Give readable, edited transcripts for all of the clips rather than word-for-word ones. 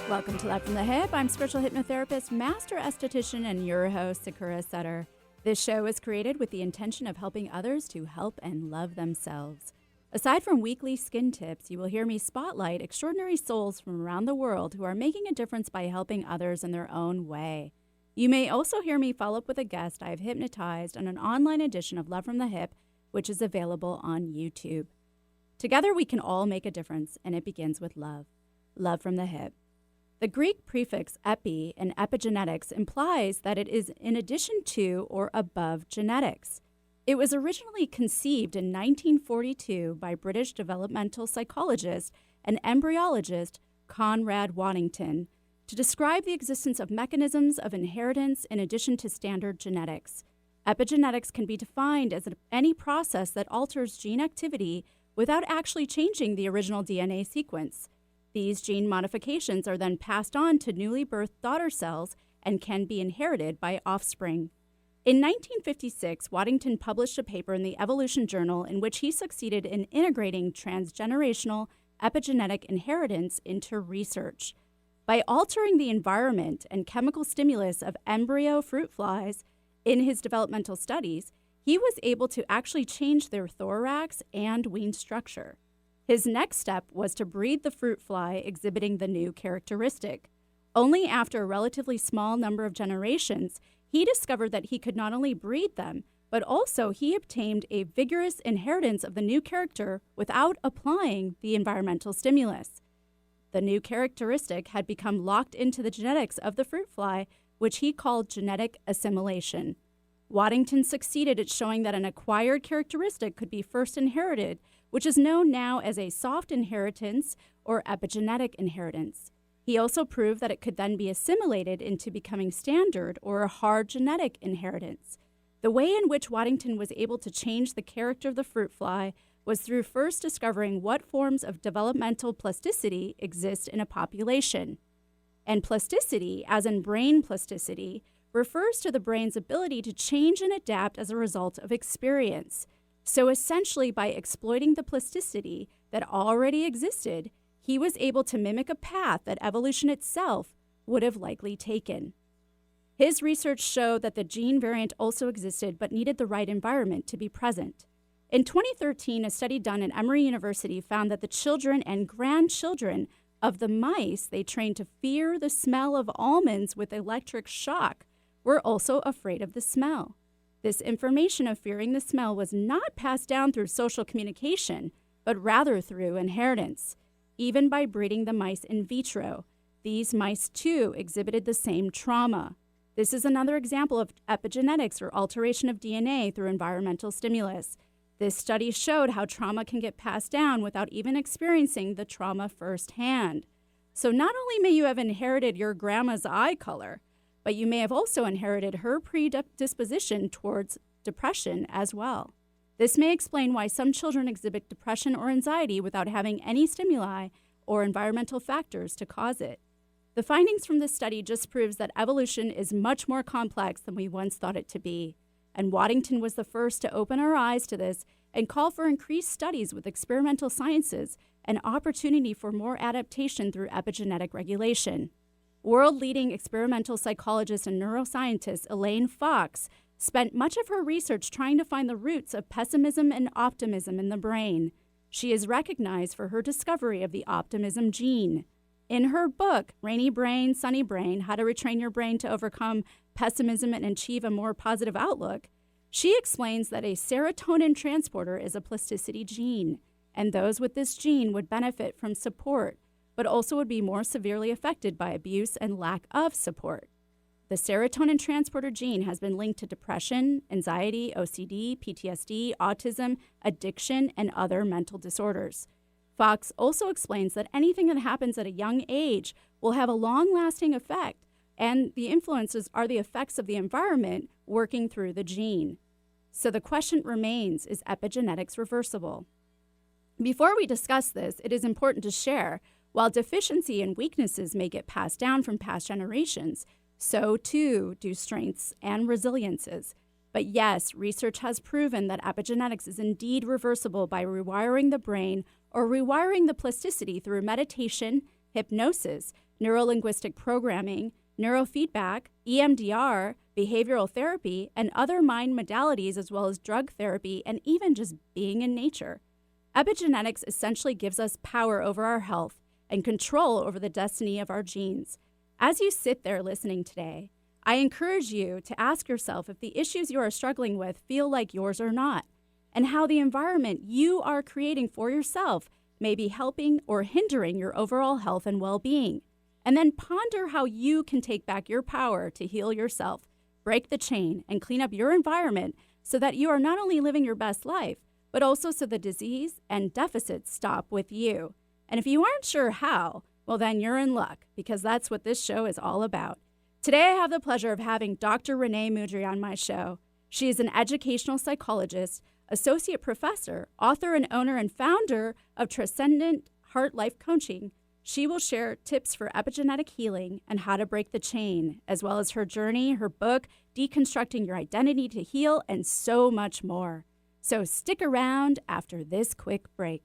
Welcome to Love from the Hip. I'm spiritual hypnotherapist, master esthetician, and your host, Sakura Sutter. This show is created with the intention of helping others to help and love themselves. Aside from weekly skin tips, you will hear me spotlight extraordinary souls from around the world who are making a difference by helping others in their own way. You may also hear me follow up with a guest I have hypnotized on an online edition of Love from the Hip, which is available on YouTube. Together we can all make a difference, and it begins with love. Love from the hip. The Greek prefix epi in epigenetics implies that it is in addition to or above genetics. It was originally conceived in 1942 by British developmental psychologist and embryologist Conrad Waddington to describe the existence of mechanisms of inheritance in addition to standard genetics. Epigenetics can be defined as any process that alters gene activity without actually changing the original DNA sequence. These gene modifications are then passed on to newly birthed daughter cells and can be inherited by offspring. In 1956, Waddington published a paper in the Evolution Journal in which he succeeded in integrating transgenerational epigenetic inheritance into research. By altering the environment and chemical stimulus of embryo fruit flies in his developmental studies, he was able to actually change their thorax and wing structure. His next step was to breed the fruit fly exhibiting the new characteristic. Only after a relatively small number of generations, he discovered that he could not only breed them, but also he obtained a vigorous inheritance of the new character without applying the environmental stimulus. The new characteristic had become locked into the genetics of the fruit fly, which he called genetic assimilation. Waddington succeeded at showing that an acquired characteristic could be first inherited, which is known now as a soft inheritance or epigenetic inheritance. He also proved that it could then be assimilated into becoming standard or a hard genetic inheritance. The way in which Waddington was able to change the character of the fruit fly was through first discovering what forms of developmental plasticity exist in a population. And plasticity, as in brain plasticity, refers to the brain's ability to change and adapt as a result of experience. So essentially, by exploiting the plasticity that already existed, he was able to mimic a path that evolution itself would have likely taken. His research showed that the gene variant also existed but needed the right environment to be present. In 2013, a study done at Emory University found that the children and grandchildren of the mice they trained to fear the smell of almonds with electric shock were also afraid of the smell. This information of fearing the smell was not passed down through social communication, but rather through inheritance. Even by breeding the mice in vitro, these mice too exhibited the same trauma. This is another example of epigenetics or alteration of DNA through environmental stimulus. This study showed how trauma can get passed down without even experiencing the trauma firsthand. So not only may you have inherited your grandma's eye color, but you may have also inherited her predisposition towards depression as well. This may explain why some children exhibit depression or anxiety without having any stimuli or environmental factors to cause it. The findings from this study just proves that evolution is much more complex than we once thought it to be. And Waddington was the first to open our eyes to this and call for increased studies with experimental sciences and opportunity for more adaptation through epigenetic regulation. World-leading experimental psychologist and neuroscientist Elaine Fox spent much of her research trying to find the roots of pessimism and optimism in the brain. She is recognized for her discovery of the optimism gene. In her book, Rainy Brain, Sunny Brain, How to Retrain Your Brain to Overcome Pessimism and Achieve a More Positive Outlook, she explains that a serotonin transporter is a plasticity gene, and those with this gene would benefit from support, but also would be more severely affected by abuse and lack of support. The serotonin transporter gene has been linked to depression, anxiety, OCD, PTSD, autism, addiction, and other mental disorders. Fox also explains that anything that happens at a young age will have a long-lasting effect, and the influences are the effects of the environment working through the gene. So the question remains, is epigenetics reversible? Before we discuss this, it is important to share, while deficiency and weaknesses may get passed down from past generations, so too do strengths and resiliences. But yes, research has proven that epigenetics is indeed reversible by rewiring the brain or rewiring the plasticity through meditation, hypnosis, neurolinguistic programming, neurofeedback, EMDR, behavioral therapy, and other mind modalities, as well as drug therapy, and even just being in nature. Epigenetics essentially gives us power over our health and control over the destiny of our genes. As you sit there listening today, I encourage you to ask yourself if the issues you are struggling with feel like yours or not, and how the environment you are creating for yourself may be helping or hindering your overall health and well-being. And then ponder how you can take back your power to heal yourself, break the chain, and clean up your environment so that you are not only living your best life, but also so the disease and deficits stop with you. And if you aren't sure how, well, then you're in luck, because that's what this show is all about. Today, I have the pleasure of having Dr. Renee Mudrey on my show. She is an educational psychologist, associate professor, author and owner and founder of Transcenednt Heart Life Coaching. She will share tips for epigenetic healing and how to break the chain, as well as her journey, her book, Deconstructing Your Identity to Heal, and so much more. So stick around after this quick break.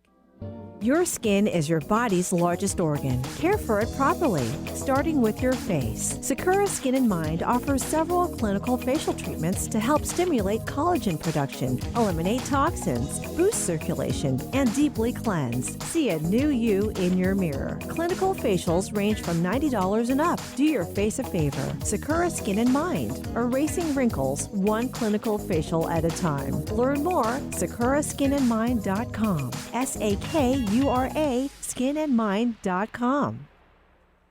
Your skin is your body's largest organ. Care for it properly, starting with your face. Sakura Skin and Mind offers several clinical facial treatments to help stimulate collagen production, eliminate toxins, boost circulation, and deeply cleanse. See a new you in your mirror. Clinical facials range from $90 and up. Do your face a favor. Sakura Skin and Mind, erasing wrinkles one clinical facial at a time. Learn more, sakuraskinandmind.com. SAKURA skinandmind.com.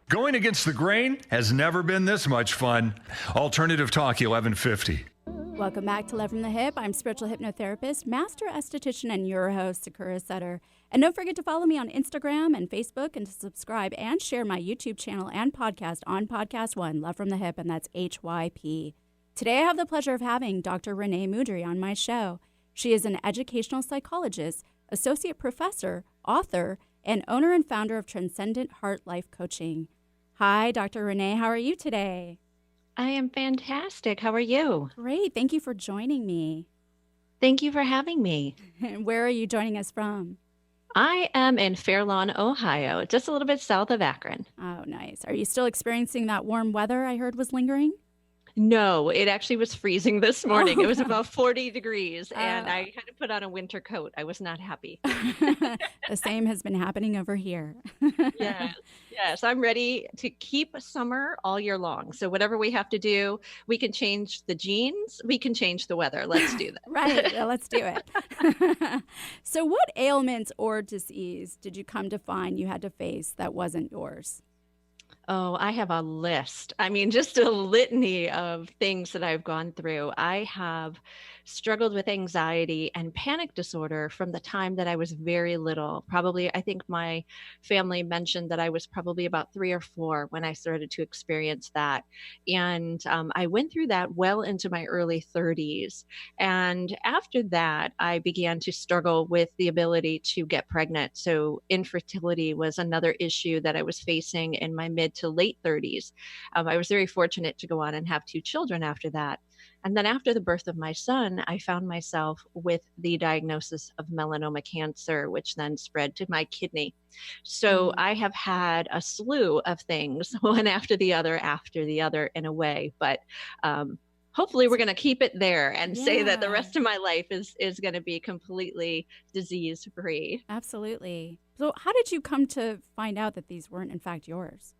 Going against the grain has never been this much fun. Alternative Talk 1150. Welcome back to Love from the Hip. I'm spiritual hypnotherapist, master esthetician, and your host, Sakura Sutter. And don't forget to follow me on Instagram and Facebook, and to subscribe and share my YouTube channel and podcast on Podcast One, Love from the Hip, and that's HYP. Today, I have the pleasure of having Dr. Renee Mudrey on my show. She is an educational psychologist, associate professor, author, and owner and founder of Transcenednt Heart Life Coaching. Hi, Dr. Renee. How are you today? I am fantastic. How are you? Great. Thank you for joining me. Thank you for having me. Where are you joining us from? I am in Fair Lawn, Ohio, just a little bit south of Akron. Oh, nice. Are you still experiencing that warm weather I heard was lingering? No, it actually was freezing this morning. It was about 40 degrees, and I had to put on a winter coat. I was not happy. The same has been happening over here. Yes, I'm ready to keep summer all year long. So whatever we have to do, we can change the genes, we can change the weather. Let's do that. Right, let's do it. So what ailments or disease did you come to find you had to face that wasn't yours? Oh, I have a list. I mean, just a litany of things that I've gone through. I have struggled with anxiety and panic disorder from the time that I was very little. Probably, I think my family mentioned that I was probably about 3 or 4 when I started to experience that. And I went through that well into my early 30s. And after that, I began to struggle with the ability to get pregnant. So infertility was another issue that I was facing in my mid to late 30s. I was very fortunate to go on and have 2 children after that. And then after the birth of my son, I found myself with the diagnosis of melanoma cancer, which then spread to my kidney. So I have had a slew of things, one after the other in a way. But hopefully we're going to keep it there and say that the rest of my life is going to be completely disease-free. Absolutely. So how did you come to find out that these weren't in fact yours?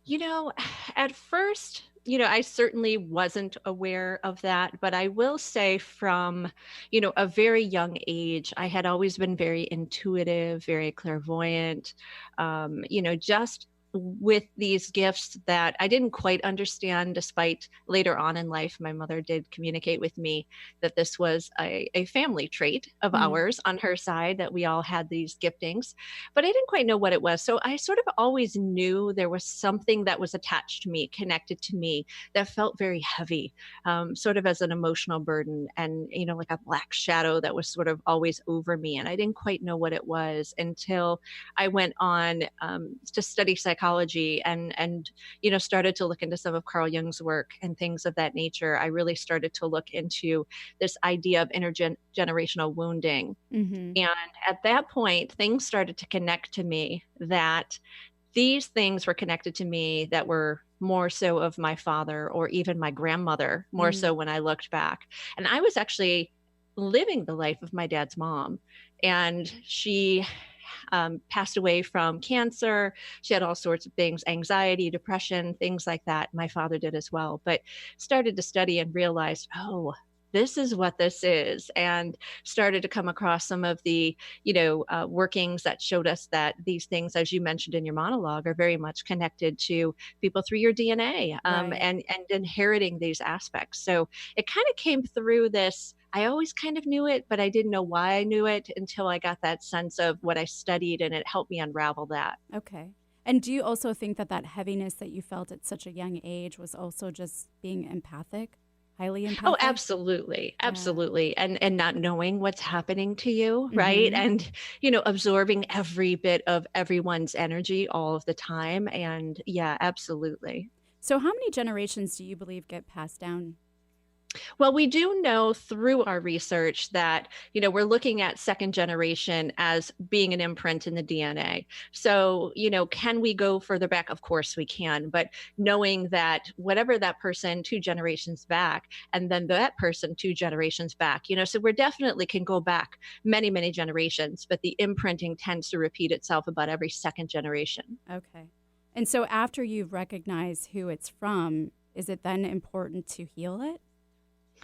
You know, at first, I certainly wasn't aware of that, but I will say from, a very young age, I had always been very intuitive, very clairvoyant, just with these gifts that I didn't quite understand, despite later on in life, my mother did communicate with me that this was a family trait of ours on her side, that we all had these giftings, but I didn't quite know what it was. So I sort of always knew there was something that was attached to me, connected to me, that felt very heavy, sort of as an emotional burden, and, like a black shadow that was sort of always over me. And I didn't quite know what it was until I went on to study psychology and started to look into some of Carl Jung's work and things of that nature. I really started to look into this idea of intergenerational wounding. And at that point, things started to connect to me that these things were connected to me that were more so of my father or even my grandmother, more so when I looked back. And I was actually living the life of my dad's mom. And she passed away from cancer. She had all sorts of things, anxiety, depression, things like that. My father did as well, but started to study and realized, oh, this is what this is, and started to come across some of the, workings that showed us that these things, as you mentioned in your monologue, are very much connected to people through your DNA, and inheriting these aspects. So it kind of came through this. I always kind of knew it, but I didn't know why I knew it until I got that sense of what I studied, and it helped me unravel that. Okay. And do you also think that that heaviness that you felt at such a young age was also just being empathic? Highly empathic? Oh, absolutely. Absolutely. And not knowing what's happening to you, right? And, absorbing every bit of everyone's energy all of the time. And yeah, absolutely. So how many generations do you believe get passed down? Well, we do know through our research that, we're looking at second generation as being an imprint in the DNA. So, can we go further back? Of course we can, but knowing that whatever that person 2 generations back, and then that person 2 generations back, so we definitely can go back many, many generations, but the imprinting tends to repeat itself about every second generation. Okay. And so after you've recognized who it's from, is it then important to heal it?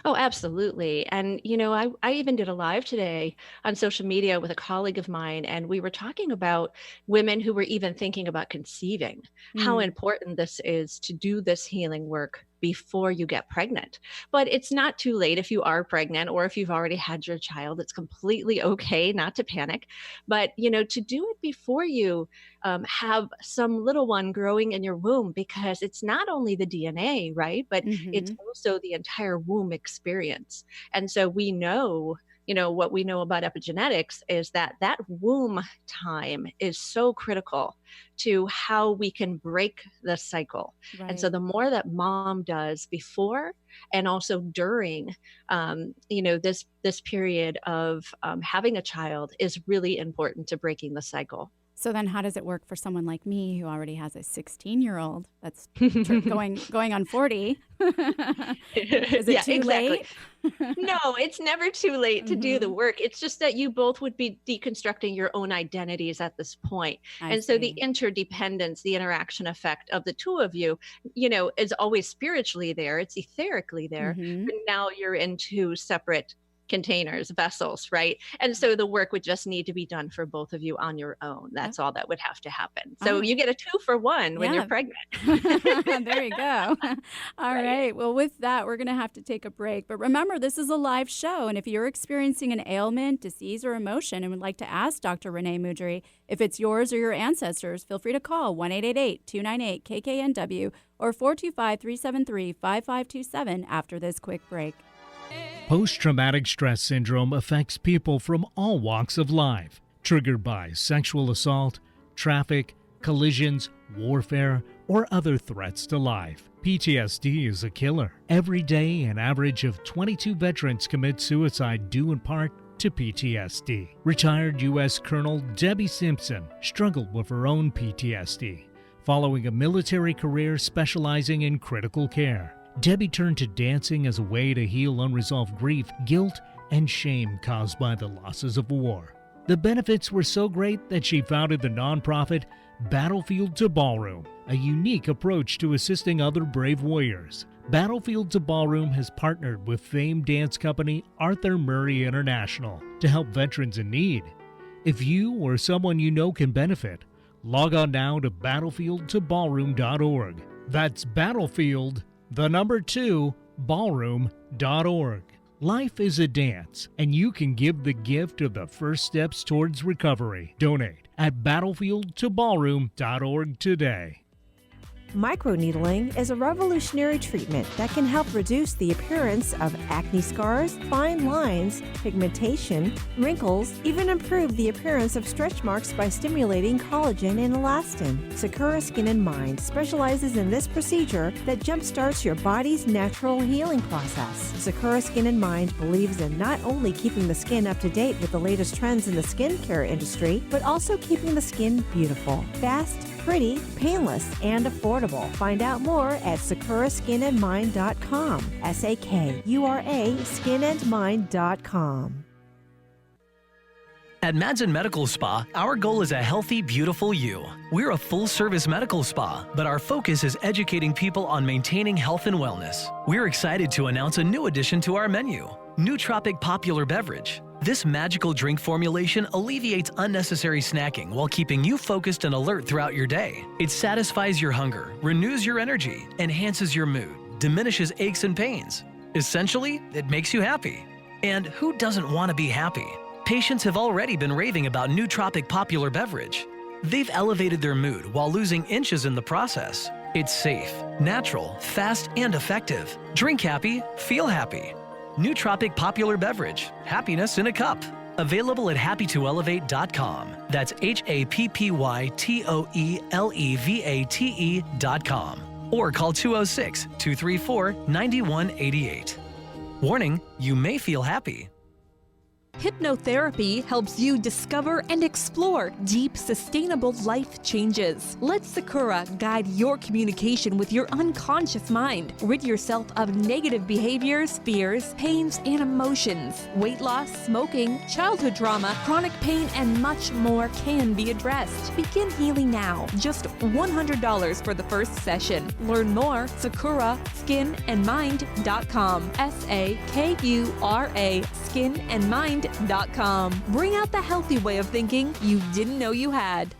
Oh, absolutely. And, I even did a live today on social media with a colleague of mine, and we were talking about women who were even thinking about conceiving, how important this is to do this healing work before you get pregnant. But it's not too late if you are pregnant or if you've already had your child. It's completely okay not to panic. But, to do it before you have some little one growing in your womb, because it's not only the DNA, right? But it's also the entire womb experience. And so we know, what we know about epigenetics is that womb time is so critical to how we can break the cycle. Right. And so the more that mom does before and also during, this period of having a child is really important to breaking the cycle. So then how does it work for someone like me who already has a 16-year-old that's going on 40? Is it too late? No, it's never too late to do the work. It's just that you both would be deconstructing your own identities at this point. So the interdependence, the interaction effect of the two of you, is always spiritually there. It's etherically there. But now you're in 2 separate containers, vessels, right? And so the work would just need to be done for both of you on your own. That's all that would have to happen. So you get a 2-for-1 when you're pregnant. There you go. All right. Well, with that, we're going to have to take a break. But remember, this is a live show. And if you're experiencing an ailment, disease, or emotion and would like to ask Dr. Renee Mudrey if it's yours or your ancestors, feel free to call 1-888-298-KKNW or 425-373-5527 after this quick break. Post-traumatic stress syndrome affects people from all walks of life, triggered by sexual assault, traffic, collisions, warfare, or other threats to life. PTSD is a killer. Every day, an average of 22 veterans commit suicide due in part to PTSD. Retired U.S. Colonel Debbie Simpson struggled with her own PTSD, following a military career specializing in critical care. Debbie turned to dancing as a way to heal unresolved grief, guilt, and shame caused by the losses of war. The benefits were so great that she founded the nonprofit Battlefield to Ballroom, a unique approach to assisting other brave warriors. Battlefield to Ballroom has partnered with famed dance company Arthur Murray International to help veterans in need. If you or someone you know can benefit, log on now to battlefieldtoballroom.org. That's Battlefield, 2, ballroom.org. Life is a dance, and you can give the gift of the first steps towards recovery. Donate at battlefieldtoballroom.org today. Microneedling is a revolutionary treatment that can help reduce the appearance of acne scars, fine lines, pigmentation, wrinkles, even improve the appearance of stretch marks by stimulating collagen and elastin. Sakura Skin and Mind specializes in this procedure that jumpstarts your body's natural healing process. Sakura Skin and Mind believes in not only keeping the skin up to date with the latest trends in the skincare industry, but also keeping the skin beautiful, fast, pretty, painless, and affordable. Find out more at sakuraskinandmind.com. SAKURA skinandmind.com. At Madsen Medical Spa, our goal is a healthy, beautiful you. We're a full-service medical spa, but our focus is educating people on maintaining health and wellness. We're excited to announce a new addition to our menu, Nootropic Popular Beverage. This magical drink formulation alleviates unnecessary snacking while keeping you focused and alert throughout your day. It satisfies your hunger, renews your energy, enhances your mood, diminishes aches and pains. Essentially, it makes you happy. And who doesn't want to be happy? Patients have already been raving about Nootropic Popular Beverage. They've elevated their mood while losing inches in the process. It's safe, natural, fast, and effective. Drink happy, feel happy. Nootropic Popular Beverage, happiness in a cup. Available at happytoelevate.com. That's HAPPYTOELEVATE.com. Or call 206-234-9188. Warning, you may feel happy. Hypnotherapy helps you discover and explore deep, sustainable life changes. Let Sakura guide your communication with your unconscious mind. Rid yourself of negative behaviors, fears, pains, and emotions. Weight loss, smoking, childhood trauma, chronic pain, and much more can be addressed. Begin healing now. Just $100 for the first session. Learn more, sakuraskinandmind.com. SAKURA skinandmind.com. Bring out the healthy way of thinking you didn't know you had.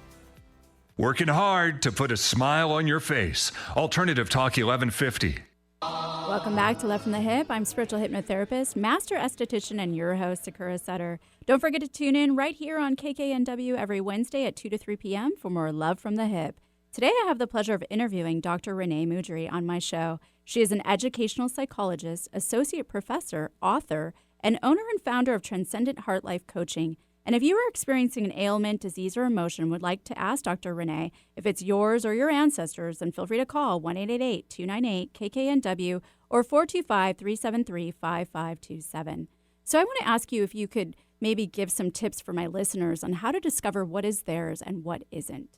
Working hard to put a smile on your face. Alternative Talk 1150. Welcome back to Left from the Hip. I'm spiritual hypnotherapist, master esthetician, and your host, Sakura Sutter. Don't forget to tune in right here on KKNW every Wednesday at 2 to 3 p.m. for more Love from the Hip. Today, I have the pleasure of interviewing Dr. Renee Mudrey on my show. She is an educational psychologist, associate professor, author, and owner and founder of Transcenednt Heart Life Coaching. And if you are experiencing an ailment, disease, or emotion and would like to ask Dr. Renee if it's yours or your ancestors, then feel free to call 1-888-298-KKNW or 425-373-5527. So I want to ask you if you could maybe give some tips for my listeners on how to discover what is theirs and what isn't.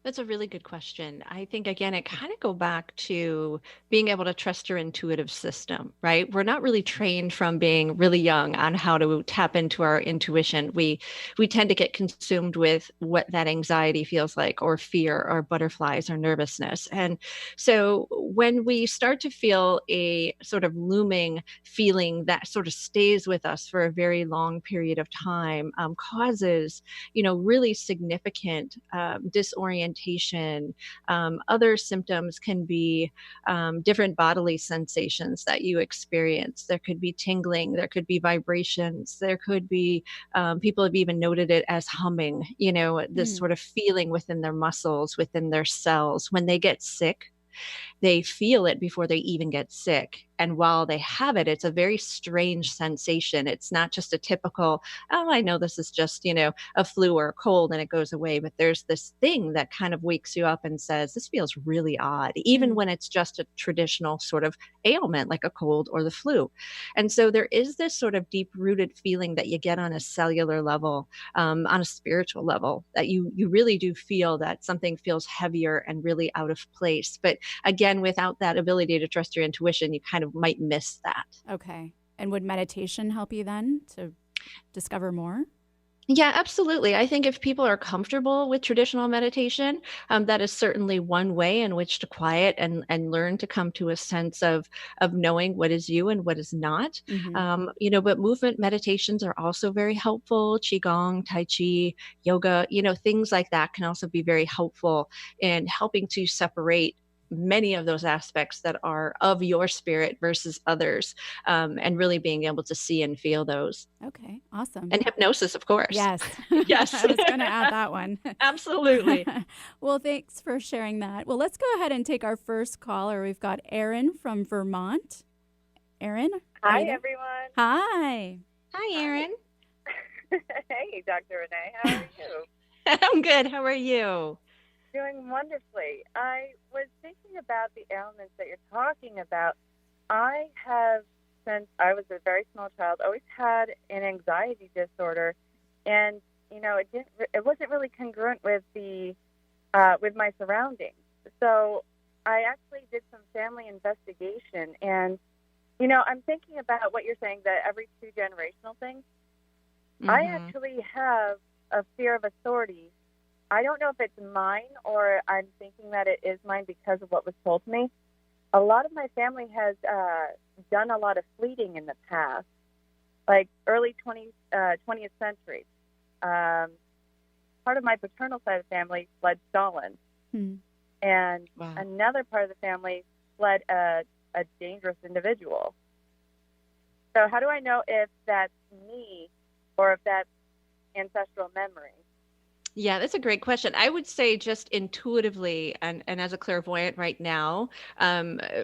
That's a really good question. I think, again, it kind of go back to being able to trust your intuitive system, right? We're not really trained from being really young on how to tap into our intuition. We tend to get consumed with what that anxiety feels like, or fear, or butterflies, or nervousness. And so when we start to feel a sort of looming feeling that sort of stays with us for a very long period of time, causes, really significant disorientation. Other symptoms can be different bodily sensations that you experience. There could be tingling, there could be vibrations, there could be, people have even noted it as humming, this sort of feeling within their muscles, within their cells. When they get sick, they feel it before they even get sick. And while they have it, it's a very strange sensation. It's not just a typical, I know this is just, a flu or a cold and it goes away. But there's this thing that kind of wakes you up and says, this feels really odd, even when it's just a traditional sort of ailment like a cold or the flu. And so there is this sort of deep rooted feeling that you get on a cellular level, on a spiritual level, that you really do feel that something feels heavier and really out of place. But again, without that ability to trust your intuition, you kind of might miss that. Okay. And would meditation help you then to discover more? Yeah, absolutely. I think if people are comfortable with traditional meditation, that is certainly one way in which to quiet and learn to come to a sense of knowing what is you and what is not. Mm-hmm. But movement meditations are also very helpful. Qigong, Tai Chi, yoga, things like that can also be very helpful in helping to separate many of those aspects that are of your spirit versus others, and really being able to see and feel those. Okay, awesome. And hypnosis, of course. Yes. Yes. I was going to add that one. Absolutely. Well, thanks for sharing that. Well, let's go ahead and take our first caller. We've got Erin from Vermont. Erin? Hi, everyone. Hi. Hi, Erin. Hey, Dr. Renee. How are you? I'm good. How are you? Doing wonderfully. I was thinking about the ailments that you're talking about. I have, since I was a very small child, always had an anxiety disorder, and it wasn't really congruent with the with my surroundings. So I actually did some family investigation, and, you know, I'm thinking about what you're saying, that every 2 generational thing. I actually have a fear of authority. I don't know if it's mine or I'm thinking that it is mine because of what was told to me. A lot of my family has done a lot of fleeting in the past, like early 20th century. Part of my paternal side of the family fled Stalin. And another part of the family fled a dangerous individual. So how do I know if that's me or if that's ancestral memory? Yeah, that's a great question. I would say just intuitively, and as a clairvoyant right now,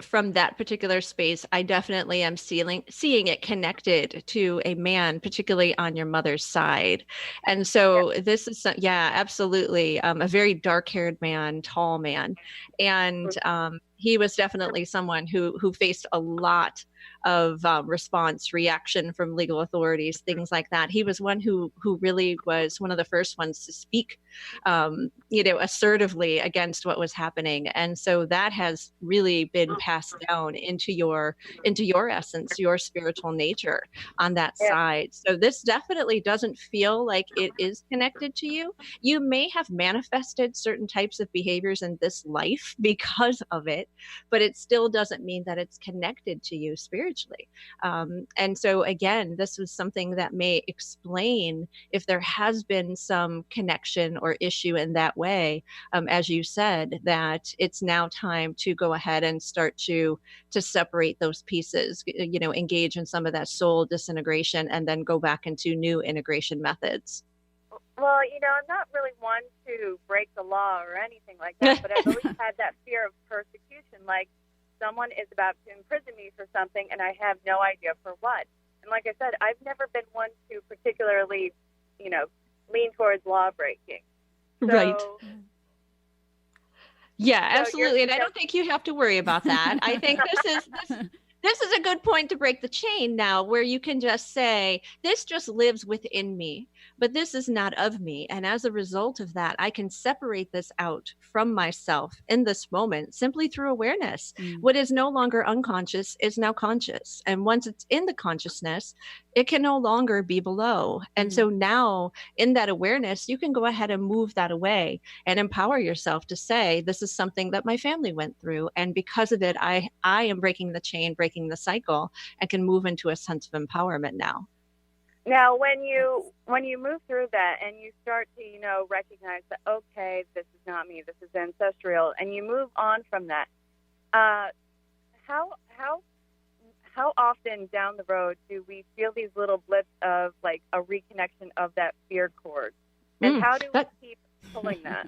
from that particular space, I definitely am seeing it connected to a man, particularly on your mother's side. And so this is, absolutely, a very dark-haired man, tall man. And he was definitely someone who faced a lot of reaction from legal authorities, things like that. He was one who really was one of the first ones to speak, assertively against what was happening. And so that has really been passed down into your essence, your spiritual nature on that side. So this definitely doesn't feel like it is connected to you. You may have manifested certain types of behaviors in this life because of it, but it still doesn't mean that it's connected to you spiritually. And so again, this was something that may explain if there has been some connection or issue in that way, as you said, that it's now time to go ahead and start to separate those pieces, engage in some of that soul disintegration and then go back into new integration methods. Well, I'm not really one to break the law or anything like that, but I've always had that fear of persecution, like someone is about to imprison me for something and I have no idea for what. And like I said, I've never been one to particularly, lean towards law breaking. So, right. Yeah, absolutely. And I don't think you have to worry about that. I think this is a good point to break the chain now, where you can just say, this just lives within me, but this is not of me. And as a result of that, I can separate this out from myself in this moment simply through awareness. What is no longer unconscious is now conscious. And once it's in the consciousness, it can no longer be below. And so now in that awareness, you can go ahead and move that away and empower yourself to say, this is something that my family went through. And because of it, I am breaking the chain, breaking the cycle, and can move into a sense of empowerment now. Now, when you move through that and you start to, recognize that, okay, this is not me, this is ancestral, and you move on from that, how often down the road do we feel these little blips of like a reconnection of that fear cord? And how do we keep pulling that?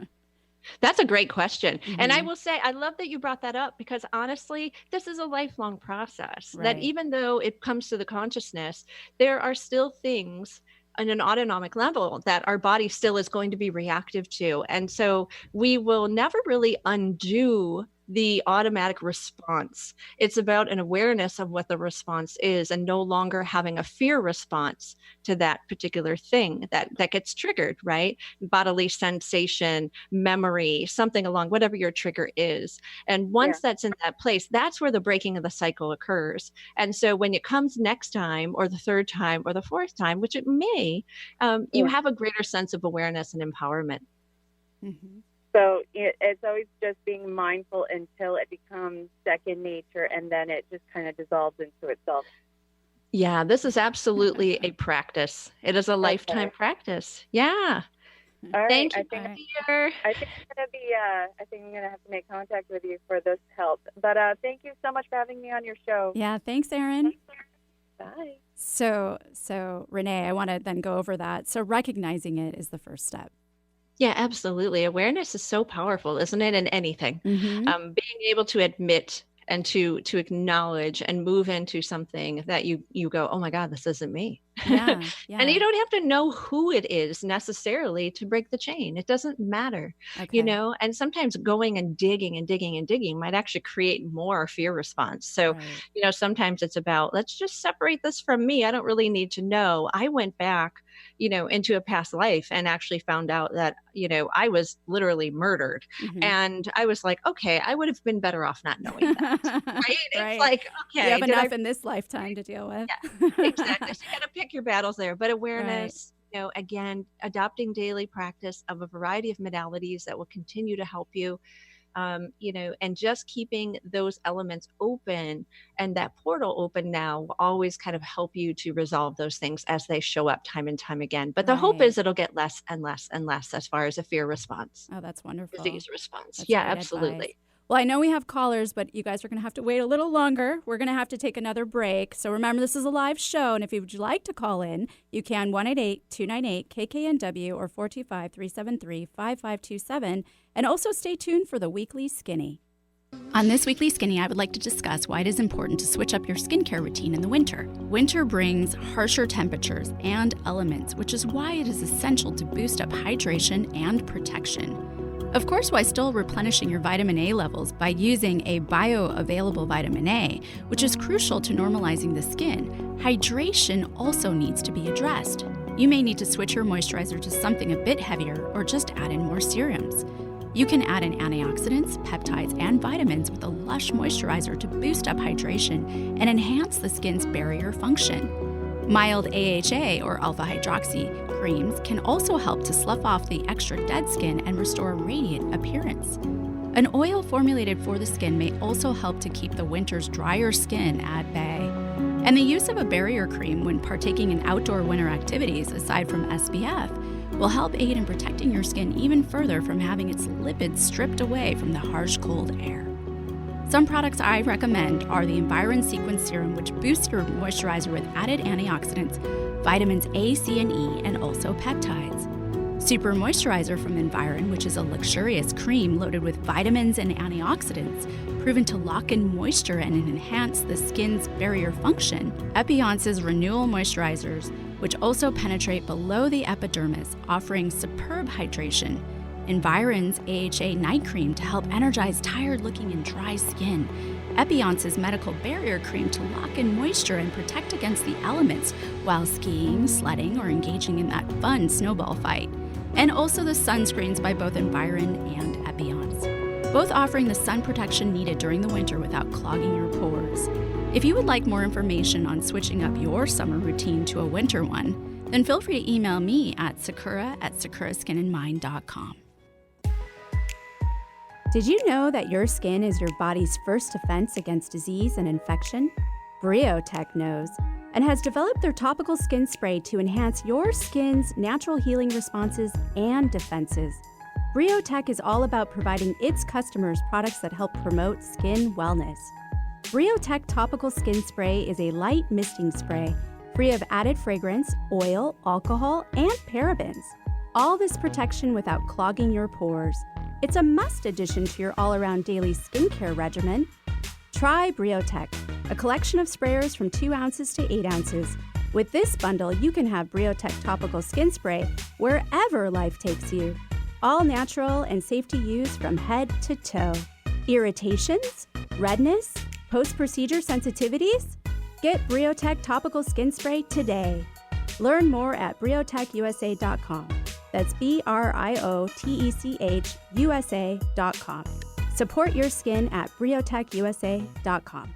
That's a great question. And I will say, I love that you brought that up, because honestly, this is a lifelong process, that even though it comes to the consciousness, there are still things on an autonomic level that our body still is going to be reactive to. And so we will never really undo the automatic response. It's about an awareness of what the response is and no longer having a fear response to that particular thing that gets triggered, right? Bodily sensation, memory, something along whatever your trigger is. And once that's in that place, that's where the breaking of the cycle occurs. And so when it comes next time or the third time or the fourth time, which it may, you have a greater sense of awareness and empowerment. So it's always just being mindful until it becomes second nature, and then it just kind of dissolves into itself. Yeah, this is absolutely a practice. It is a lifetime practice. Yeah. All right. Thank you. I think I'm gonna have to make contact with you for this help. But thank you so much for having me on your show. Yeah, thanks, Erin. Bye. So Renee, I want to then go over that. So recognizing it is the first step. Yeah, absolutely. Awareness is so powerful, isn't it? In anything, being able to admit and to acknowledge and move into something that you go, oh my God, this isn't me. Yeah, yeah. And you don't have to know who it is necessarily to break the chain. It doesn't matter, Okay. and sometimes going and digging and digging and digging might actually create more fear response. So, Right. sometimes it's about, let's just separate this from me. I don't really need to know. I went back, into a past life and actually found out that, I was literally murdered. Mhm. And I was like, okay, I would have been better off not knowing that. Right? It's Right. like, You okay, have did I enough in this lifetime to deal with. Yeah, exactly. So you got to pick your battles there. But Right. awareness, again, adopting daily practice of a variety of modalities that will continue to help you, and just keeping those elements open and that portal open now will always kind of help you to resolve those things as they show up time and time again. But the hope Right. is it'll get less and less and less as far as a fear response, Oh, that's wonderful. disease response. That's Yeah, great absolutely. advice. Well, I know we have callers, but you guys are going to have to wait a little longer. We're going to have to take another break. So remember, this is a live show, and if you would like to call in, you can 1-888-298-KKNW or 425-373-5527. And also stay tuned for the Weekly Skinny. On this Weekly Skinny, I would like to discuss why it is important to switch up your skincare routine in the winter. Winter brings harsher temperatures and elements, which is why it is essential to boost up hydration and protection. Of course, while still replenishing your vitamin A levels by using a bioavailable vitamin A, which is crucial to normalizing the skin, hydration also needs to be addressed. You may need to switch your moisturizer to something a bit heavier or just add in more serums. You can add in antioxidants, peptides, and vitamins with a Lush moisturizer to boost up hydration and enhance the skin's barrier function. Mild AHA or alpha hydroxy creams can also help to slough off the extra dead skin and restore a radiant appearance. An oil formulated for the skin may also help to keep the winter's drier skin at bay. And the use of a barrier cream when partaking in outdoor winter activities, aside from SPF, will help aid in protecting your skin even further from having its lipids stripped away from the harsh cold air. Some products I recommend are the Environ Sequence Serum, which boosts your moisturizer with added antioxidants, vitamins A, C, and E, and also peptides. Super Moisturizer from Environ, which is a luxurious cream loaded with vitamins and antioxidants, proven to lock in moisture and enhance the skin's barrier function. Epionce's Renewal Moisturizers, which also penetrate below the epidermis, offering superb hydration. Environ's AHA Night Cream to help energize tired-looking and dry skin. Epionce's Medical Barrier Cream to lock in moisture and protect against the elements while skiing, sledding, or engaging in that fun snowball fight. And also the sunscreens by both Environ and Epionce, both offering the sun protection needed during the winter without clogging your pores. If you would like more information on switching up your summer routine to a winter one, then feel free to email me at sakura@sakuraskinandmind.com. Did you know that your skin is your body's first defense against disease and infection? Briotech knows and has developed their topical skin spray to enhance your skin's natural healing responses and defenses. Briotech is all about providing its customers products that help promote skin wellness. Briotech Topical Skin Spray is a light misting spray free of added fragrance, oil, alcohol, and parabens. All this protection without clogging your pores. It's a must addition to your all-around daily skincare regimen. Try Briotech, a collection of sprayers from 2 ounces to 8 ounces. With this bundle, you can have Briotech Topical Skin Spray wherever life takes you. All natural and safe to use from head to toe. Irritations? Redness? Post-procedure sensitivities? Get Briotech Topical Skin Spray today. Learn more at briotechusa.com. That's BRIOTECHUSA.com. Support your skin at briotechusa.com.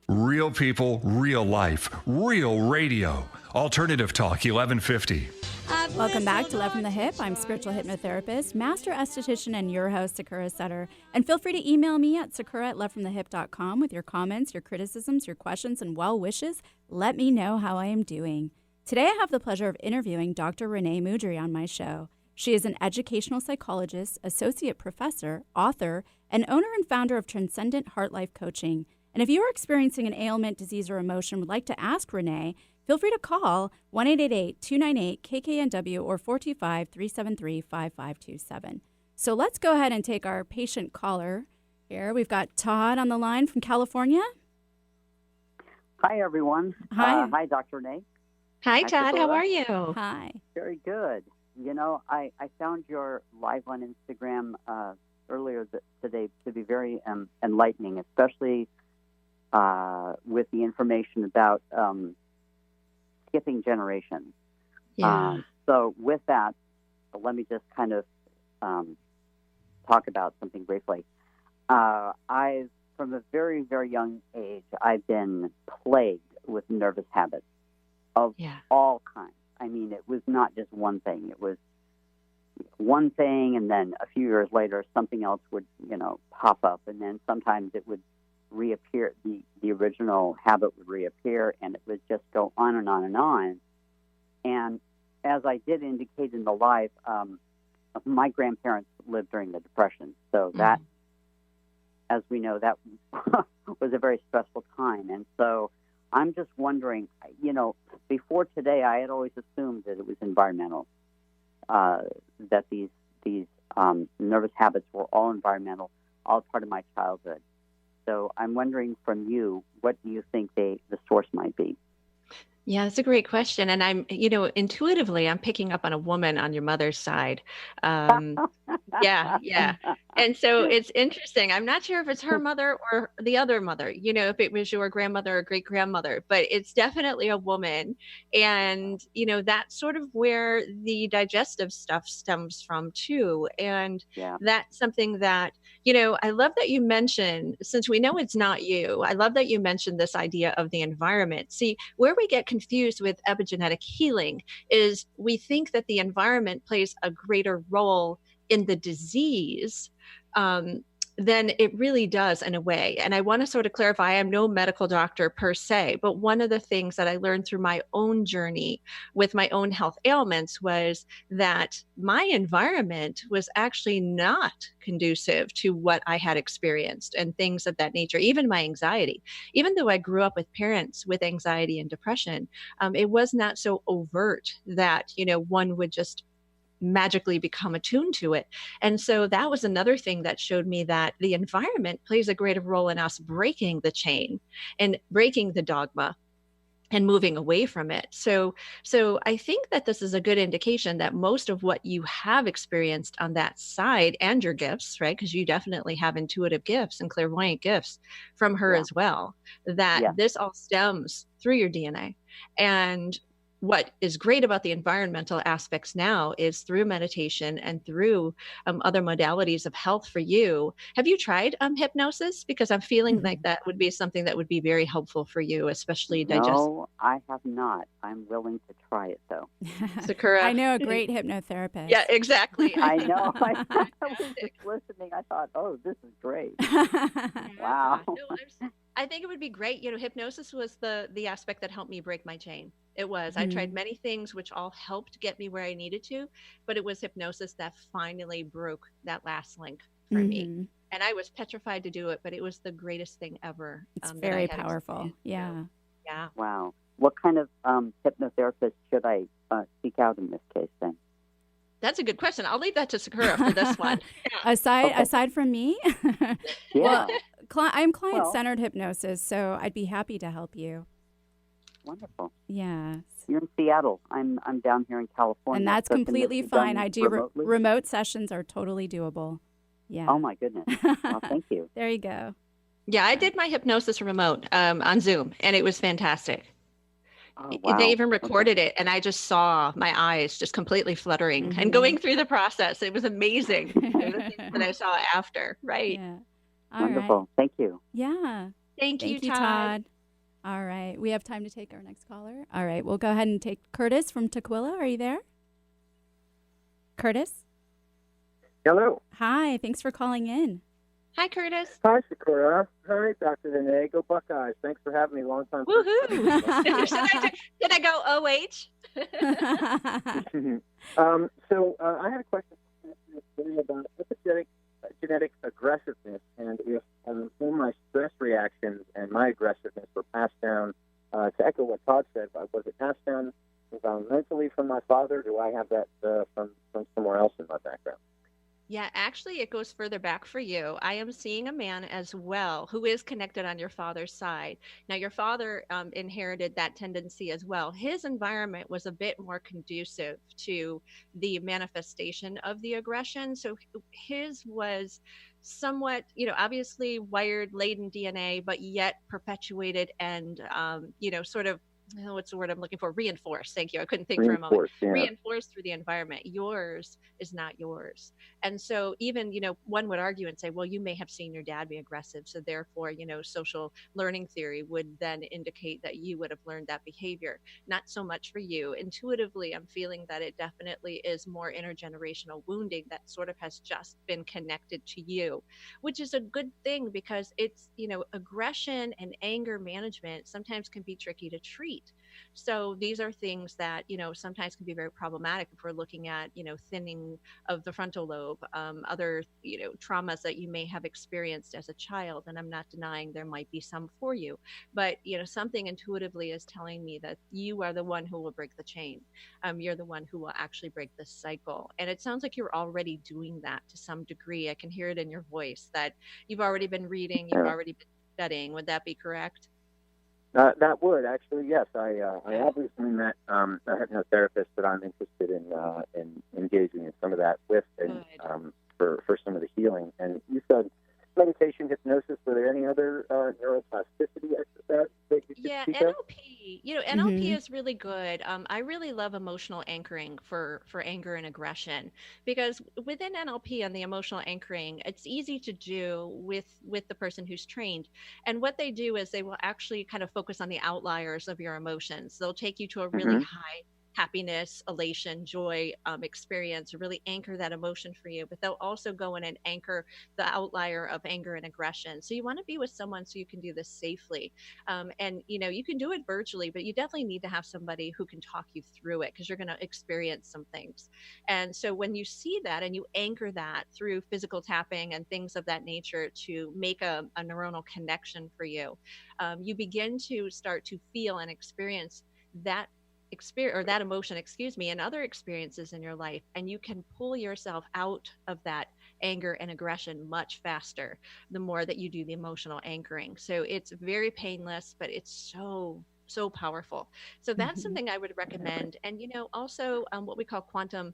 Real people, real life, real radio. Alternative Talk 1150. Welcome back to Love from the Hip. I'm spiritual hypnotherapist, master esthetician, and your host, Sakura Sutter. And feel free to email me at sakura@lovefromthehip.com with your comments, your criticisms, your questions, and well wishes. Let me know how I am doing. Today, I have the pleasure of interviewing Dr. Renee Mudrey on my show. She is an educational psychologist, associate professor, author, and owner and founder of Transcenednt Heart Life Coaching. And if you are experiencing an ailment, disease, or emotion would like to ask Renee, feel free to call 1-888-298-KKNW or 425-373-5527. So let's go ahead and take our patient caller here. We've got Todd on the line from California. Hi, everyone. Hi. Hi, Dr. Renee. Hi, Hi, Todd. How Sakura. are you? Hi. Very good. You know, I found your live on Instagram earlier today to be very enlightening, especially with the information about skipping generations. Yeah. So with that, let me just kind of talk about something briefly. From a very, very young age, I've been plagued with nervous habits of all kinds. I mean, it was not just one thing. It was one thing, and then a few years later, something else would, pop up, and then sometimes it would reappear. The original habit would reappear, and it would just go on and on and on. And as I did indicate in the live, my grandparents lived during the Depression, so that, as we know, that was a very stressful time. And so I'm just wondering, before today, I had always assumed that it was environmental, that these nervous habits were all environmental, all part of my childhood. So I'm wondering from you, what do you think the source might be? Yeah, that's a great question. And intuitively, I'm picking up on a woman on your mother's side. Yeah. And so it's interesting. I'm not sure if it's her mother or the other mother, if it was your grandmother or great grandmother, but it's definitely a woman. And, that's sort of where the digestive stuff stems from too. And that's something that, I love that you mentioned, since we know it's not you, I love that you mentioned this idea of the environment. See, where we get confused with epigenetic healing is we think that the environment plays a greater role in the disease than it really does in a way. And I want to sort of clarify, I'm no medical doctor per se, but one of the things that I learned through my own journey with my own health ailments was that my environment was actually not conducive to what I had experienced and things of that nature, even my anxiety. Even though I grew up with parents with anxiety and depression, it was not so overt that, one would just magically become attuned to it. And so that was another thing that showed me that the environment plays a greater role in us breaking the chain and breaking the dogma and moving away from it. So I think that this is a good indication that most of what you have experienced on that side and your gifts, right? Because you definitely have intuitive gifts and clairvoyant gifts from her as well, that this all stems through your DNA. And what is great about the environmental aspects now is through meditation and through other modalities of health for you. Have you tried hypnosis? Because I'm feeling like that would be something that would be very helpful for you, especially digestive. No, I have not. I'm willing to try it, though. Sakura. I know a great hypnotherapist. Yeah, exactly. I know. I was just listening. I thought, oh, this is great. Wow. No, I think it would be great. Hypnosis was the aspect that helped me break my chain. It was. I tried many things which all helped get me where I needed to, but it was hypnosis that finally broke that last link for me. And I was petrified to do it, but it was the greatest thing ever. It's very powerful. Yeah. Yeah. Wow. What kind of hypnotherapist should I seek out in this case then? That's a good question. I'll leave that to Sakura for this one. Aside from me, yeah. well, I'm client-centered hypnosis, so I'd be happy to help you. Wonderful. Yeah. You're in Seattle. I'm down here in California. And that's completely fine. I do remote sessions are totally doable. Yeah. Oh my goodness. Well, thank you. There you go. Yeah, I did my hypnosis remote on Zoom, and it was fantastic. Oh, wow. They even recorded it, and I just saw my eyes just completely fluttering and going through the process. It was amazing. The things that I saw after, right? Yeah. Wonderful. Right. Thank you. Yeah. Thank you, Todd. All right. We have time to take our next caller. All right. We'll go ahead and take Curtis from Tukwila. Are you there? Curtis? Hello. Hi. Thanks for calling in. Hi, Curtis. Hi, Sakura. Hi, Dr. Renee. Go Buckeyes. Thanks for having me. Long time. Woohoo. Did I go OH? I had a question about genetic aggressiveness, and if all my stress reactions and my aggressiveness were passed down, to echo what Todd said, was it passed down environmentally from my father? Do I have that from somewhere else in my background? Yeah, actually, it goes further back for you. I am seeing a man as well who is connected on your father's side. Now, your father inherited that tendency as well. His environment was a bit more conducive to the manifestation of the aggression. So his was somewhat, obviously wired, laden DNA, but yet perpetuated and, sort of, what's the word I'm looking for? Reinforced. Thank you. I couldn't think for a moment. Yeah. Reinforced through the environment. Yours is not yours. And so even, one would argue and say, well, you may have seen your dad be aggressive. So therefore, social learning theory would then indicate that you would have learned that behavior. Not so much for you. Intuitively, I'm feeling that it definitely is more intergenerational wounding that sort of has just been connected to you, which is a good thing because it's, aggression and anger management sometimes can be tricky to treat. So these are things that, sometimes can be very problematic if we're looking at, thinning of the frontal lobe, other, traumas that you may have experienced as a child. And I'm not denying there might be some for you, but, something intuitively is telling me that you are the one who will break the chain. You're the one who will actually break the cycle. And it sounds like you're already doing that to some degree. I can hear it in your voice that you've already been reading, you've already been studying. Would that be correct? That would actually, yes. I obviously met a hypnotherapist that I'm interested in engaging in some of that with, and for some of the healing. And you said meditation, hypnosis. Were there any other neuroplasticity exercises that you could speak of? NLP. NLP is really good. I really love emotional anchoring for anger and aggression, because within NLP and the emotional anchoring, it's easy to do with the person who's trained. And what they do is they will actually kind of focus on the outliers of your emotions. They'll take you to a really high happiness, elation, joy experience, really anchor that emotion for you. But they'll also go in and anchor the outlier of anger and aggression. So you want to be with someone so you can do this safely. And, you can do it virtually, but you definitely need to have somebody who can talk you through it, because you're going to experience some things. And so when you see that and you anchor that through physical tapping and things of that nature to make a neuronal connection for you, you begin to start to feel and experience that that emotion, and other experiences in your life, and you can pull yourself out of that anger and aggression much faster the more that you do the emotional anchoring. So it's very painless, but it's so powerful. So that's something I would recommend. And also what we call quantum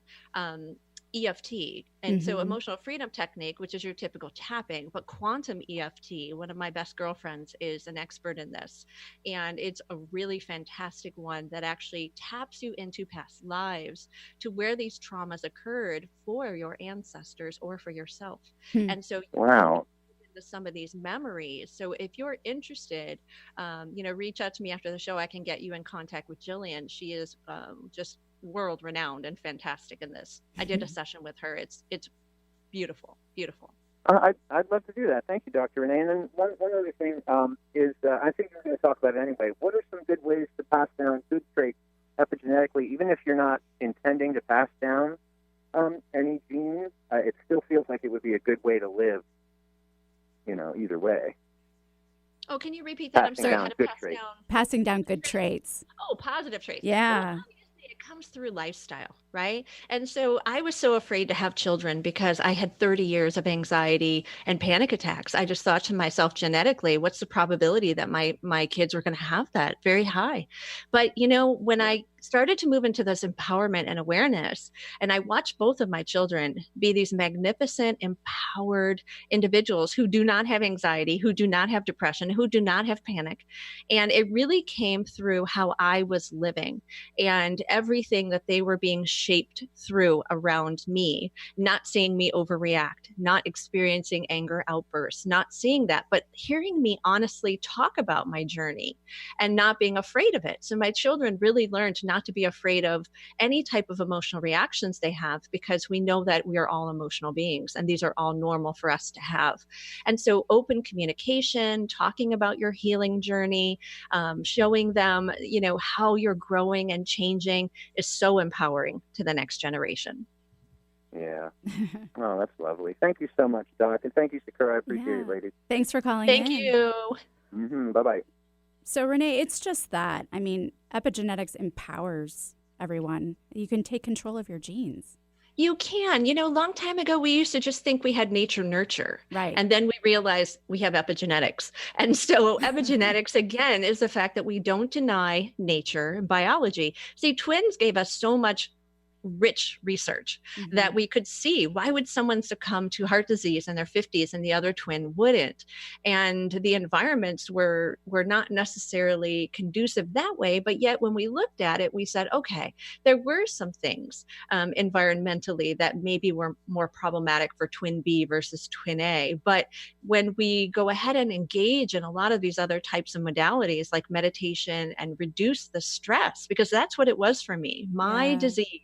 EFT. And so emotional freedom technique, which is your typical tapping, but quantum EFT, one of my best girlfriends is an expert in this. And it's a really fantastic one that actually taps you into past lives to where these traumas occurred for your ancestors or for yourself. And so some of these memories. So if you're interested, reach out to me after the show. I can get you in contact with Jillian. She is just world renowned and fantastic in this. I did a session with her. It's beautiful. I'd love to do that. Thank you, Dr. Renee. And then one other thing is, I think we're going to talk about it anyway. What are some good ways to pass down good traits epigenetically, even if you're not intending to pass down any genes? It still feels like it would be a good way to live, either way. Oh, can you repeat that? I'm sorry. How to passing down good traits. Oh, positive traits. Yeah. Well, it comes through lifestyle, right? And so I was so afraid to have children because I had 30 years of anxiety and panic attacks. I just thought to myself, genetically, what's the probability that my kids were going to have that? Very high. But, when I started to move into this empowerment and awareness, and I watched both of my children be these magnificent, empowered individuals who do not have anxiety, who do not have depression, who do not have panic. And it really came through how I was living and everything that they were being shaped through around me, not seeing me overreact, not experiencing anger outbursts, not seeing that, but hearing me honestly talk about my journey and not being afraid of it. So my children really learned not to be afraid of any type of emotional reactions they have, because we know that we are all emotional beings and these are all normal for us to have. And so open communication, talking about your healing journey, showing them, how you're growing and changing is so empowering to the next generation. Yeah. Oh, that's lovely. Thank you so much, Doc. And thank you, Sakura. I appreciate it, ladies. Thanks for calling in. Thank you. Bye-bye. So, Renee, it's just that. I mean, epigenetics empowers everyone. You can take control of your genes. You can. A long time ago, we used to just think we had nature nurture. Right. And then we realized we have epigenetics. And so epigenetics, again, is the fact that we don't deny nature and biology. See, twins gave us so much rich research that we could see. Why would someone succumb to heart disease in their 50s and the other twin wouldn't? And the environments were not necessarily conducive that way. But yet when we looked at it, we said, okay, there were some things environmentally that maybe were more problematic for twin B versus twin A. But when we go ahead and engage in a lot of these other types of modalities like meditation and reduce the stress, because that's what it was for me. My disease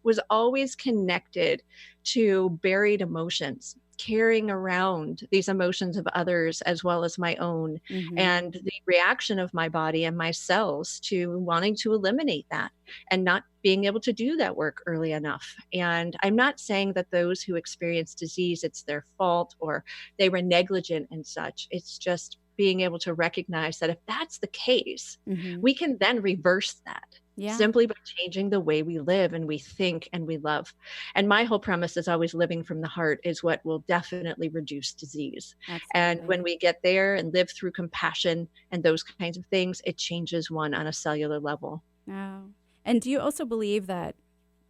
was always connected to buried emotions, carrying around these emotions of others as well as my own, and the reaction of my body and my cells to wanting to eliminate that and not being able to do that work early enough. And I'm not saying that those who experience disease, it's their fault or they were negligent and such. It's just being able to recognize that if that's the case, we can then reverse that. Simply by changing the way we live and we think and we love. And my whole premise is always living from the heart is what will definitely reduce disease. Absolutely. And when we get there and live through compassion and those kinds of things, it changes one on a cellular level. Oh. And do you also believe that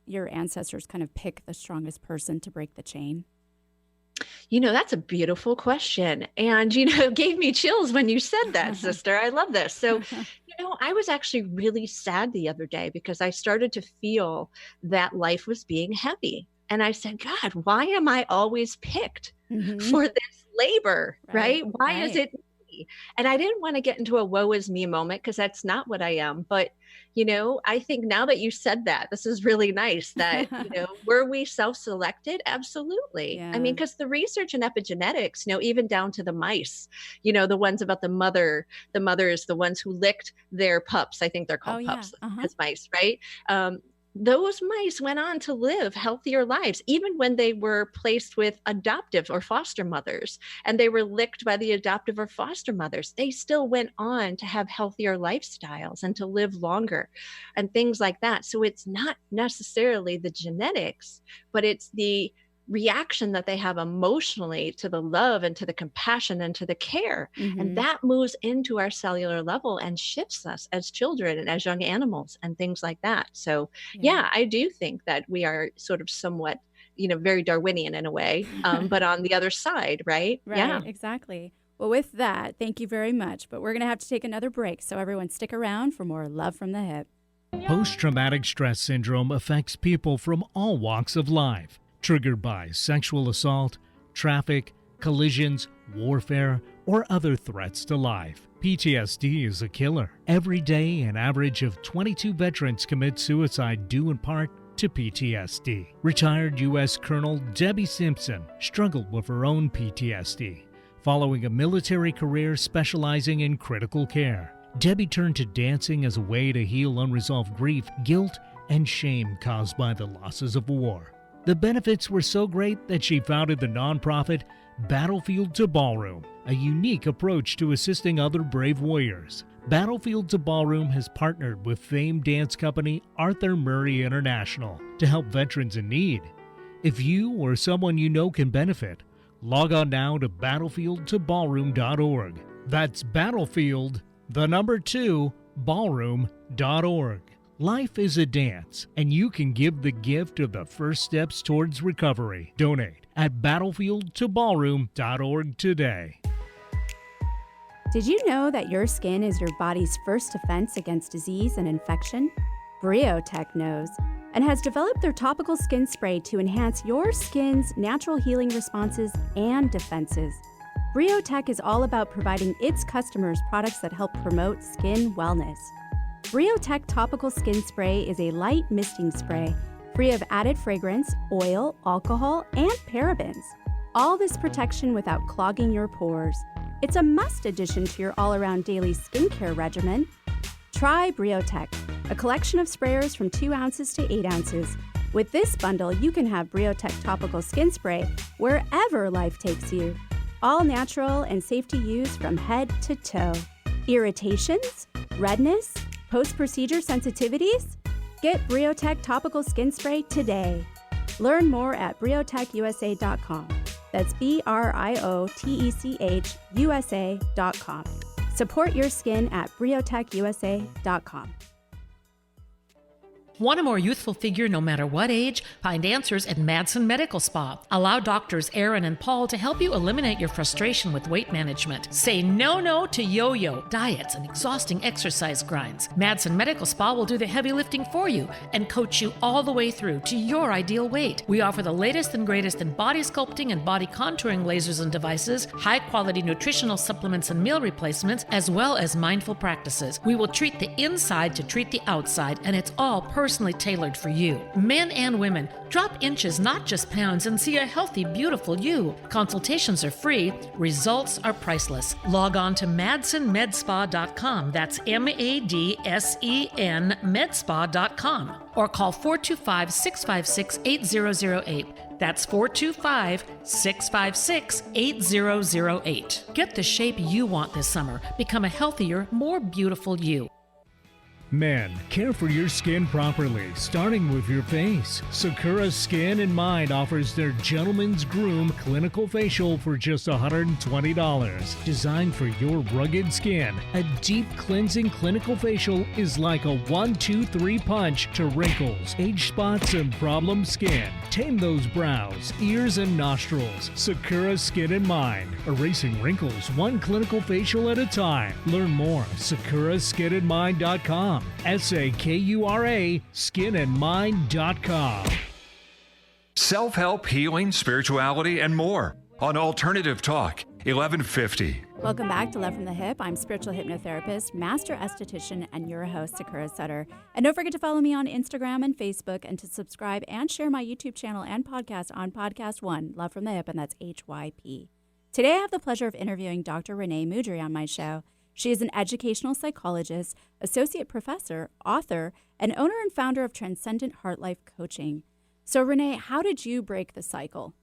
your ancestors kind of pick the strongest person to break the chain? That's a beautiful question. And, it gave me chills when you said that, sister. I love this. So, I was actually really sad the other day because I started to feel that life was being heavy. And I said, God, why am I always picked for this labor, right? Why is it me? And I didn't want to get into a woe is me moment because that's not what I am. But I think now that you said that, this is really nice that, were we self-selected? Absolutely. Yeah. I mean, because the research in epigenetics, even down to the mice, the ones about the mothers, the ones who licked their pups, I think they're called pups as mice, right? Those mice went on to live healthier lives, even when they were placed with adoptive or foster mothers, and they were licked by the adoptive or foster mothers. They still went on to have healthier lifestyles and to live longer and things like that. So it's not necessarily the genetics, but it's the reaction that they have emotionally to the love and to the compassion and to the care. And that moves into our cellular level and shifts us as children and as young animals and things like that. So yeah, I do think that we are sort of somewhat, very Darwinian in a way, but on the other side, right? Yeah, exactly. Well, with that, thank you very much. But we're going to have to take another break. So everyone stick around for more Love from the Hip. Post-traumatic stress syndrome affects people from all walks of life. Triggered by sexual assault, traffic, collisions, warfare, or other threats to life. PTSD is a killer. Every day, an average of 22 veterans commit suicide due in part to PTSD. Retired U.S. Colonel Debbie Simpson struggled with her own PTSD, following a military career specializing in critical care. Debbie turned to dancing as a way to heal unresolved grief, guilt, and shame caused by the losses of war. The benefits were so great that she founded the nonprofit Battlefield to Ballroom, a unique approach to assisting other brave warriors. Battlefield to Ballroom has partnered with famed dance company Arthur Murray International to help veterans in need. If you or someone you know can benefit, log on now to battlefieldtoballroom.org. That's Battlefield, 2, ballroom.org. Life is a dance, and you can give the gift of the first steps towards recovery. Donate at battlefieldtoballroom.org today. Did you know that your skin is your body's first defense against disease and infection? Briotech knows and has developed their topical skin spray to enhance your skin's natural healing responses and defenses. Briotech is all about providing its customers products that help promote skin wellness. Briotech Topical Skin Spray is a light misting spray free of added fragrance, oil, alcohol, and parabens. All this protection without clogging your pores. It's a must addition to your all-around daily skincare regimen. Try Briotech, a collection of sprayers from 2 ounces to 8 ounces. With this bundle, you can have Briotech Topical Skin Spray wherever life takes you. All natural and safe to use from head to toe. Irritations? Redness? Post-procedure sensitivities? Get Briotech Topical Skin Spray today. Learn more at briotechusa.com. That's BRIOTECHUSA.com. Support your skin at briotechusa.com. Want a more youthful figure no matter what age? Find answers at Madsen Medical Spa. Allow doctors Aaron and Paul to help you eliminate your frustration with weight management. Say no to yo-yo, diets, and exhausting exercise grinds. Madsen Medical Spa will do the heavy lifting for you and coach you all the way through to your ideal weight. We offer the latest and greatest in body sculpting and body contouring lasers and devices, high-quality nutritional supplements and meal replacements, as well as mindful practices. We will treat the inside to treat the outside, and it's all personally tailored for you. Men and women, drop inches, not just pounds, and see a healthy, beautiful you. Consultations are free. Results are priceless. Log on to MadsenMedSpa.com. That's MADSEN Medspa.com. Or call 425-656-8008. That's 425-656-8008. Get the shape you want this summer. Become a healthier, more beautiful you. Men, care for your skin properly, starting with your face. Sakura Skin and Mind offers their Gentleman's Groom Clinical Facial for just $120. Designed for your rugged skin, a deep cleansing clinical facial is like a 1-2-3 punch to wrinkles, age spots, and problem skin. Tame those brows, ears, and nostrils. Sakura Skin and Mind, erasing wrinkles one clinical facial at a time. Learn more, sakuraskinandmind.com. SAKURA, skinandmind.com. Self-help, healing, spirituality, and more on Alternative Talk, 1150. Welcome back to Love from the Hip. I'm spiritual hypnotherapist, master esthetician, and your host, Sakura Sutter. And don't forget to follow me on Instagram and Facebook, and to subscribe and share my YouTube channel and podcast on Podcast One, Love from the Hip, and that's HYP. Today, I have the pleasure of interviewing Dr. Renee Mudrey on my show. She is an educational psychologist, associate professor, author, and owner and founder of Transcenednt Heart Life Coaching. So, Renee, how did you break the cycle?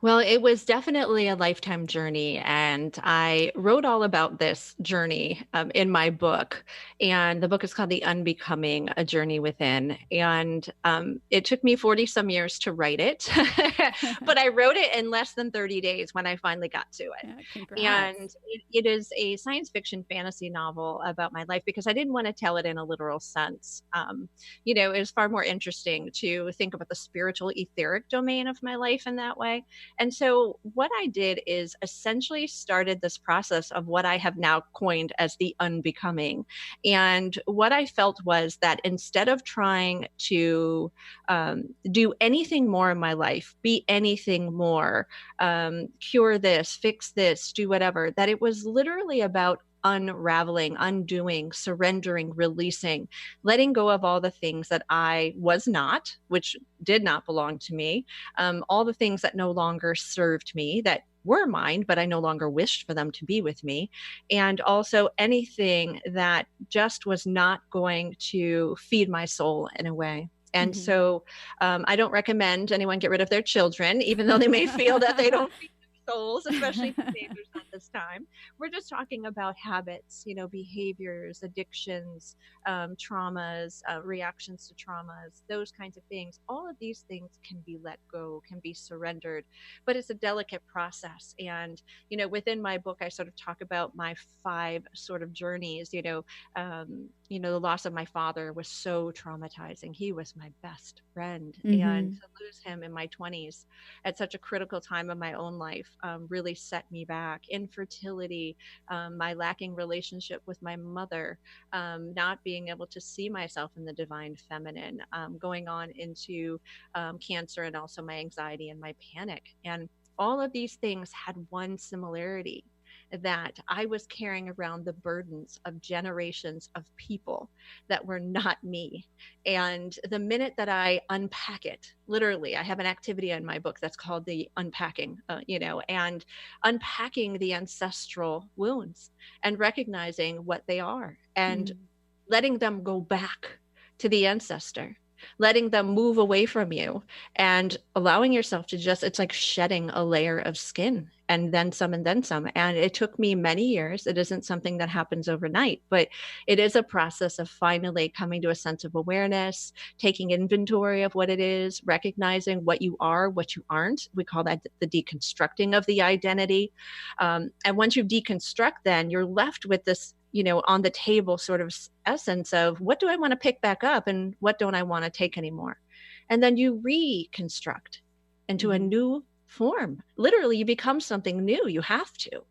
Well, it was definitely a lifetime journey, and I wrote all about this journey in my book. And the book is called The Unbecoming, A Journey Within. And it took me 40 some years to write it, but I wrote it in less than 30 days when I finally got to it. Yeah, and it is a science fiction fantasy novel about my life, because I didn't want to tell it in a literal sense. It was far more interesting to think about the spiritual, etheric domain of my life in that way. And so what I did is essentially started this process of what I have now coined as the unbecoming. And what I felt was that instead of trying to do anything more in my life, be anything more, cure this, fix this, do whatever, that it was literally about unraveling, undoing, surrendering, releasing, letting go of all the things that I was not, which did not belong to me, all the things that no longer served me, that were mine, but I no longer wished for them to be with me. And also anything that just was not going to feed my soul in a way. And so I don't recommend anyone get rid of their children, even though they may feel that they don't feed souls, especially teenagers at this time. We're just talking about habits, behaviors, addictions, traumas, reactions to traumas, those kinds of things. All of these things can be let go, can be surrendered, but it's a delicate process. And, within my book, I sort of talk about my 5 sort of journeys. The loss of my father was so traumatizing. He was my best friend. And to lose him in my 20s at such a critical time of my own life really set me back. Infertility, my lacking relationship with my mother, not being able to see myself in the divine feminine, going on into cancer, and also my anxiety and my panic. And all of these things had one similarity, that I was carrying around the burdens of generations of people that were not me. And the minute that I unpack it, literally, I have an activity in my book that's called the unpacking, and unpacking the ancestral wounds and recognizing what they are and letting them go back to the ancestor letting them move away from you and allowing yourself to just, it's like shedding a layer of skin and then some and then some. And it took me many years. It isn't something that happens overnight, but it is a process of finally coming to a sense of awareness, taking inventory of what it is, recognizing what you are, what you aren't. We call that the deconstructing of the identity. And once you deconstruct, then you're left with this, on the table sort of essence of what do I want to pick back up and what don't I want to take anymore? And then you reconstruct into a new form. Literally, you become something new. You have to.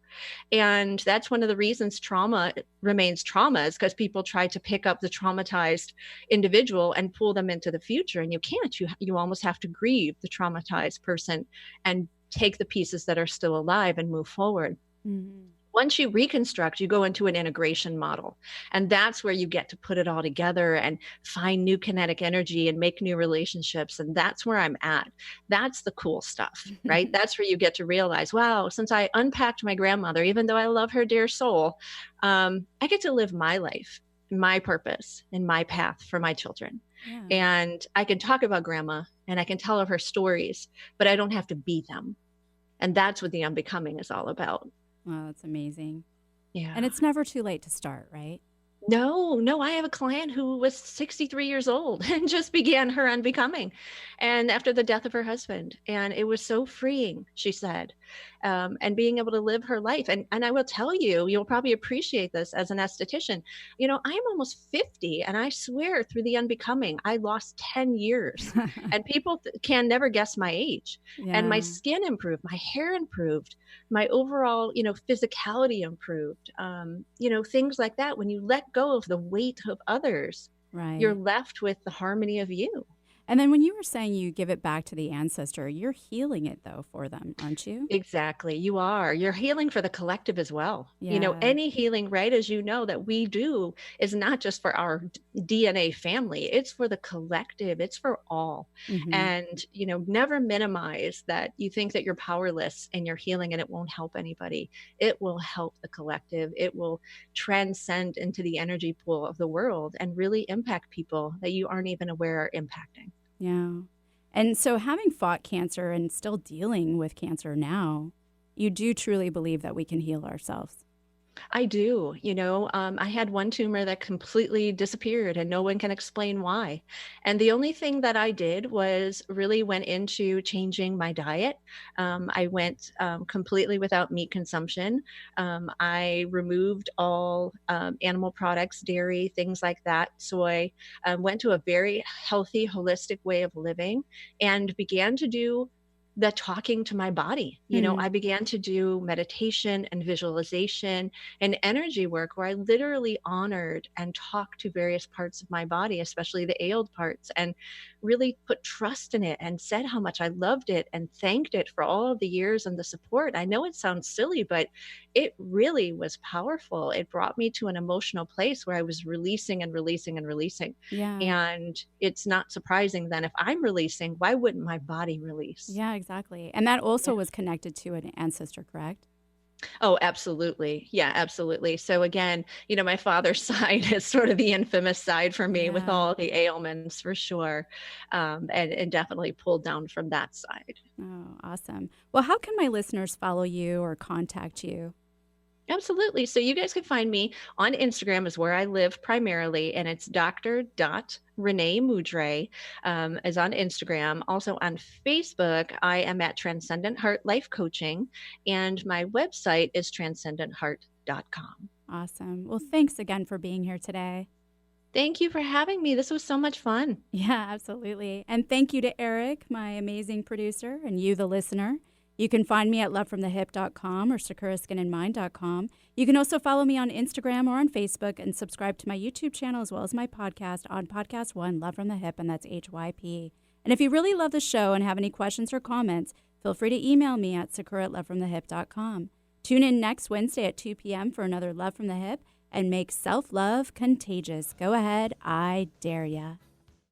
And that's one of the reasons trauma remains trauma, is because people try to pick up the traumatized individual and pull them into the future. And you can't. You almost have to grieve the traumatized person and take the pieces that are still alive and move forward. Mm-hmm. Once you reconstruct, you go into an integration model. And that's where you get to put it all together and find new kinetic energy and make new relationships. And that's where I'm at. That's the cool stuff, right? That's where you get to realize, wow, since I unpacked my grandmother, even though I love her dear soul, I get to live my life, my purpose, and my path for my children. Yeah. And I can talk about grandma and I can tell her stories, but I don't have to be them. And that's what the unbecoming is all about. Wow, that's amazing. Yeah. And it's never too late to start, right? No, I have a client who was 63 years old and just began her unbecoming, and after the death of her husband. And it was so freeing, she said, and being able to live her life. And I will tell you, you'll probably appreciate this as an esthetician. I'm almost 50, and I swear through the unbecoming, I lost 10 years. And people can never guess my age. Yeah. And my skin improved, my hair improved, my overall, physicality improved, things like that. When you let go of the weight of others, right, you're left with the harmony of you. And then when you were saying you give it back to the ancestor, you're healing it, though, for them, aren't you? Exactly. You are. You're healing for the collective as well. Yeah. Any healing, right, as you know, that we do is not just for our DNA family. It's for the collective. It's for all. Mm-hmm. And, never minimize that you think that you're powerless in your healing and it won't help anybody. It will help the collective. It will transcend into the energy pool of the world and really impact people that you aren't even aware are impacting. Yeah. And so having fought cancer and still dealing with cancer now, you do truly believe that we can heal ourselves. I do. I had one tumor that completely disappeared and no one can explain why. And the only thing that I did was really went into changing my diet. I went completely without meat consumption. I removed all animal products, dairy, things like that, soy, went to a very healthy, holistic way of living and began to do the talking to my body. I began to do meditation and visualization and energy work where I literally honored and talked to various parts of my body, especially the ailed parts, and really put trust in it and said how much I loved it and thanked it for all of the years and the support. I know it sounds silly, but it really was powerful. It brought me to an emotional place where I was releasing and releasing and releasing. Yeah. And it's not surprising then if I'm releasing, why wouldn't my body release? Yeah, exactly. And that also was connected to an ancestor, correct? Oh, absolutely. Yeah, absolutely. So again, my father's side is sort of the infamous side for me with all the ailments for sure. And definitely pulled down from that side. Oh, awesome. Well, how can my listeners follow you or contact you? Absolutely. So you guys can find me on Instagram is where I live primarily, and it's Dr.Renee Mudrey is on Instagram. Also on Facebook, I am at Transcenednt Heart Life Coaching, and my website is transcendentheart.com. Awesome. Well, thanks again for being here today. Thank you for having me. This was so much fun. Yeah, absolutely. And thank you to Eric, my amazing producer, and you, the listener. You can find me at lovefromthehip.com or sakuraskinandmind.com. You can also follow me on Instagram or on Facebook and subscribe to my YouTube channel as well as my podcast on Podcast One, Love from the Hip, and that's HYP. And if you really love the show and have any questions or comments, feel free to email me at sakura@lovefromthehip.com. Tune in next Wednesday at 2 p.m. for another Love from the Hip and make self-love contagious. Go ahead, I dare ya.